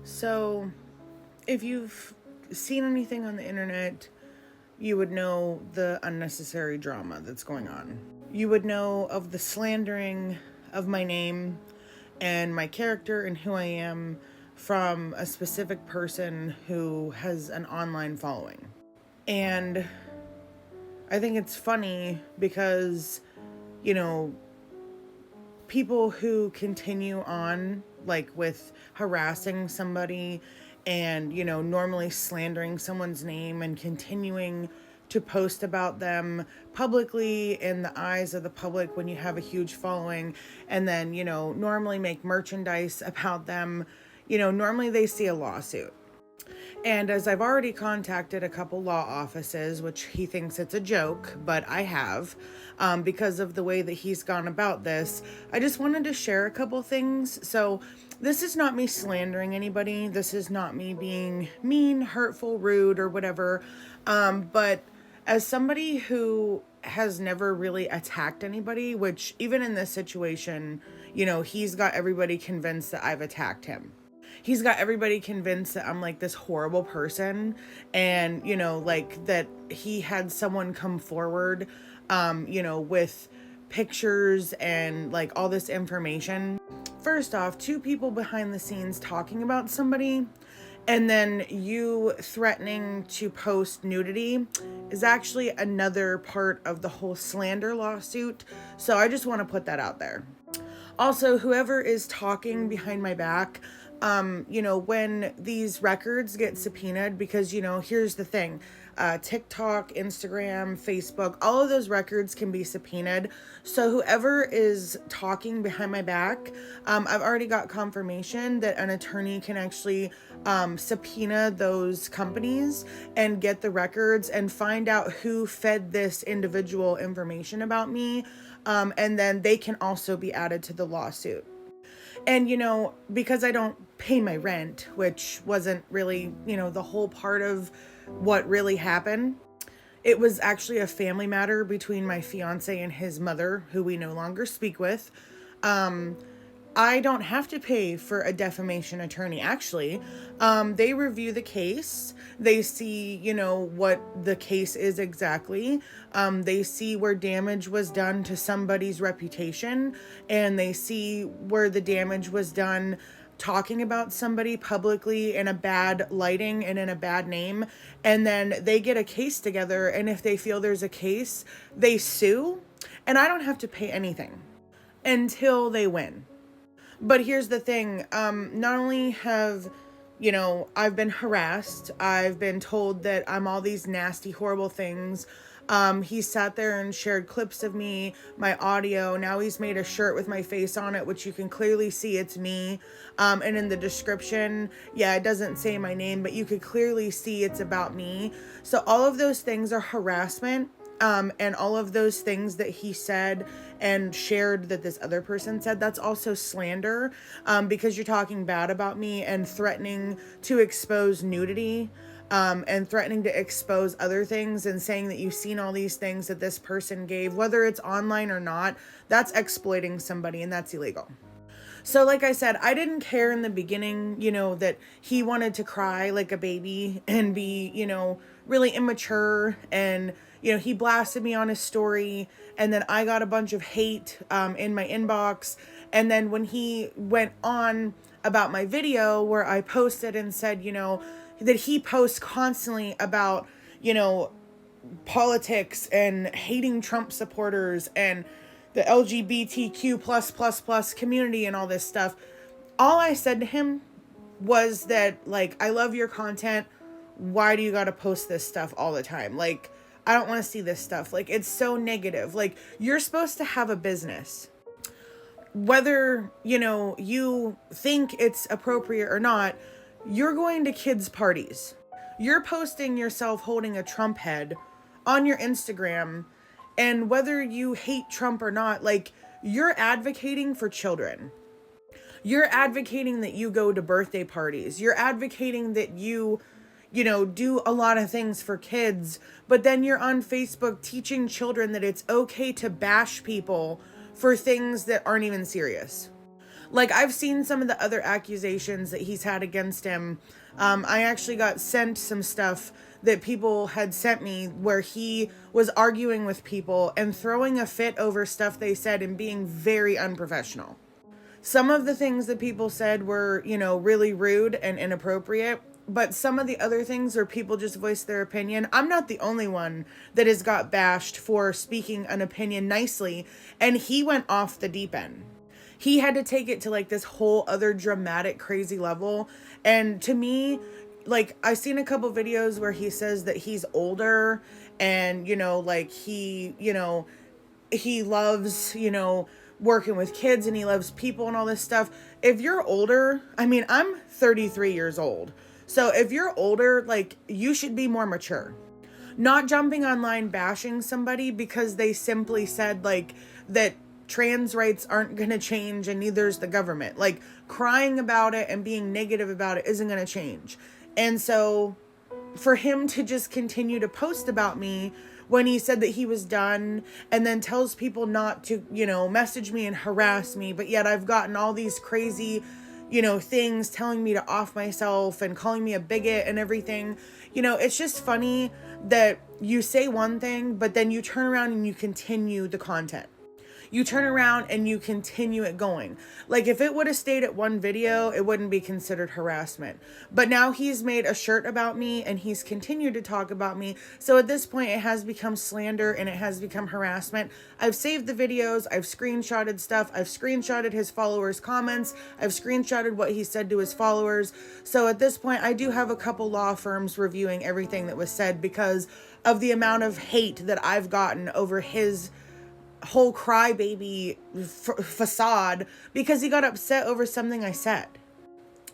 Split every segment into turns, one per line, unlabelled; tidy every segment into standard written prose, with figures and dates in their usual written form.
So, if you've seen anything on the internet, you would know the unnecessary drama that's going on. You would know of the slandering of my name and my character and who I am from a specific person who has an online following. And I think it's funny because, you know, people who continue on like with harassing somebody and normally slandering someone's name and continuing to post about them publicly in the eyes of the public when you have a huge following, and then normally make merchandise about them, normally they see a lawsuit. And as I've already contacted a couple law offices, which he thinks it's a joke, but I have, because of the way that he's gone about this, I just wanted to share a couple things. So this is not me slandering anybody. This is not me being mean, hurtful, rude, or whatever. But as somebody who has never really attacked anybody, which even in this situation, he's got everybody convinced that I've attacked him. He's got everybody convinced that I'm like this horrible person, and like that he had someone come forward with pictures and like all this information. First off, two people behind the scenes talking about somebody and then you threatening to post nudity is actually another part of the whole slander lawsuit. So I just want to put that out there. Also, whoever is talking behind my back, when these records get subpoenaed, because, here's the thing, TikTok, Instagram, Facebook, all of those records can be subpoenaed. So whoever is talking behind my back, I've already got confirmation that an attorney can actually subpoena those companies and get the records and find out who fed this individual information about me. And then they can also be added to the lawsuit. And, because I don't pay my rent, which wasn't really, the whole part of what really happened, it was actually a family matter between my fiance and his mother, who we no longer speak with. I don't have to pay for a defamation attorney, actually. They review the case. They see, what the case is exactly. They see where damage was done to somebody's reputation, and they see where the damage was done talking about somebody publicly in a bad lighting and in a bad name. And then they get a case together, and if they feel there's a case, they sue, and I don't have to pay anything until they win. But here's the thing, not only have, I've been harassed, I've been told that I'm all these nasty, horrible things. He sat there and shared clips of me, my audio. Now he's made a shirt with my face on it, which you can clearly see it's me. And in the description, it doesn't say my name, but you could clearly see it's about me. So all of those things are harassment. And all of those things that he said and shared that this other person said, that's also slander, because you're talking bad about me and threatening to expose nudity, and threatening to expose other things and saying that you've seen all these things that this person gave, whether it's online or not. That's exploiting somebody, and that's illegal. So like I said, I didn't care in the beginning, that he wanted to cry like a baby and be, really immature, and he blasted me on his story, and then I got a bunch of hate in my inbox. And then when he went on about my video where I posted and said, that he posts constantly about, politics and hating Trump supporters and the LGBTQ plus community and all this stuff, all I said to him was that, like, I love your content. Why do you got to post this stuff all the time? Like, I don't want to see this stuff. Like, it's so negative. Like, you're supposed to have a business. Whether, you think it's appropriate or not, you're going to kids' parties. You're posting yourself holding a Trump head on your Instagram. And whether you hate Trump or not, like, you're advocating for children. You're advocating that you go to birthday parties. You're advocating that you do a lot of things for kids, but then you're on Facebook teaching children that it's okay to bash people for things that aren't even serious. Like, I've seen some of the other accusations that he's had against him. I actually got sent some stuff that people had sent me where he was arguing with people and throwing a fit over stuff they said and being very unprofessional. Some of the things that people said were, really rude and inappropriate. But some of the other things where people just voice their opinion, I'm not the only one that has got bashed for speaking an opinion nicely. And he went off the deep end. He had to take it to like this whole other dramatic, crazy level. And to me, like, I've seen a couple videos where he says that he's older and, like he loves, working with kids and he loves people and all this stuff. If you're older, I mean, I'm 33 years old. So if you're older, like, you should be more mature. Not jumping online bashing somebody because they simply said, like, that trans rights aren't going to change and neither's the government. Like, crying about it and being negative about it isn't going to change. And so for him to just continue to post about me when he said that he was done and then tells people not to, message me and harass me, but yet I've gotten all these crazy, things telling me to off myself and calling me a bigot and everything. It's just funny that you say one thing, but then you turn around and you continue the content. You turn around and you continue it going. Like, if it would have stayed at one video, it wouldn't be considered harassment. But now he's made a shirt about me and he's continued to talk about me. So at this point, it has become slander and it has become harassment. I've saved the videos. I've screenshotted stuff. I've screenshotted his followers' comments. I've screenshotted what he said to his followers. So at this point, I do have a couple law firms reviewing everything that was said because of the amount of hate that I've gotten over his whole crybaby facade because he got upset over something I said.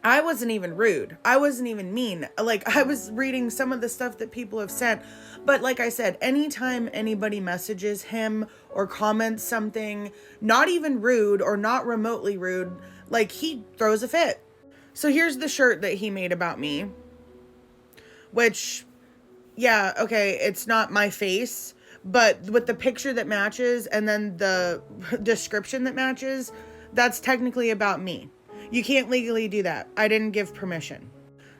I wasn't even rude. I wasn't even mean. Like, I was reading some of the stuff that people have sent. But like I said, anytime anybody messages him or comments something, not even rude or not remotely rude, like, he throws a fit. So here's the shirt that he made about me, which, yeah, okay, it's not my face, but with the picture that matches and then the description that matches, that's technically about me. You can't legally do that. I didn't give permission.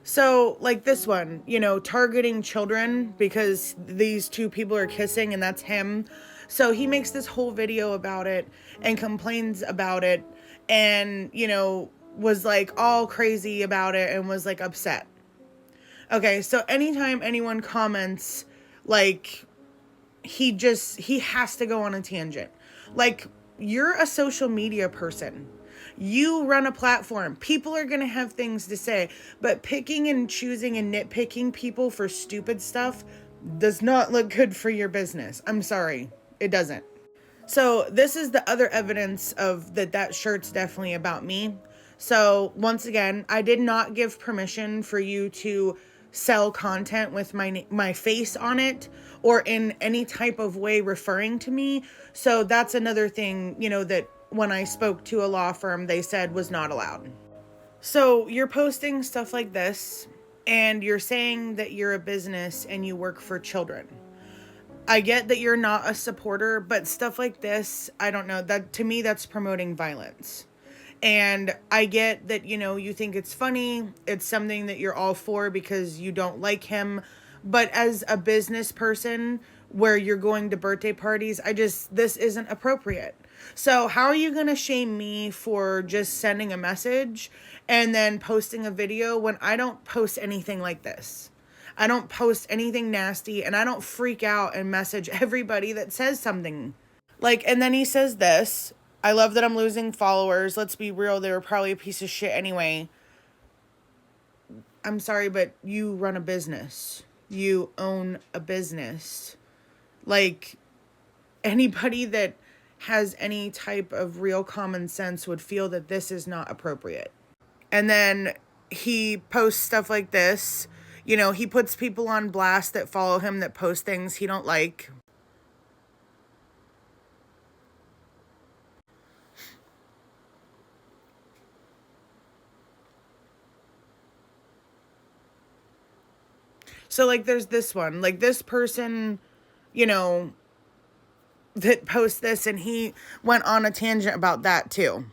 So, like this one, targeting children because these two people are kissing and that's him. So he makes this whole video about it and complains about it and, was like all crazy about it and was like upset. Okay, so anytime anyone comments, like, he has to go on a tangent. Like, you're a social media person. You run a platform. People are going to have things to say. But picking and choosing and nitpicking people for stupid stuff does not look good for your business. I'm sorry. It doesn't. So this is the other evidence of that shirt's definitely about me. So once again, I did not give permission for you to sell content with my face on it or in any type of way referring to me. So that's another thing, that when I spoke to a law firm, they said was not allowed. So you're posting stuff like this and you're saying that you're a business and you work for children. I get that you're not a supporter, but stuff like this, I don't know, that to me, that's promoting violence. And I get that, you think it's funny. It's something that you're all for because you don't like him. But as a business person where you're going to birthday parties, this isn't appropriate. So how are you going to shame me for just sending a message and then posting a video when I don't post anything like this? I don't post anything nasty and I don't freak out and message everybody that says something. Like, and then he says this, I love that I'm losing followers. Let's be real. They were probably a piece of shit anyway. I'm sorry, but you run a business. You own a business. Like, anybody that has any type of real common sense would feel that this is not appropriate. And then he posts stuff like this. He puts people on blast that follow him that post things he don't like. So, like, there's this one. Like, this person, that posts this, and he went on a tangent about that, too.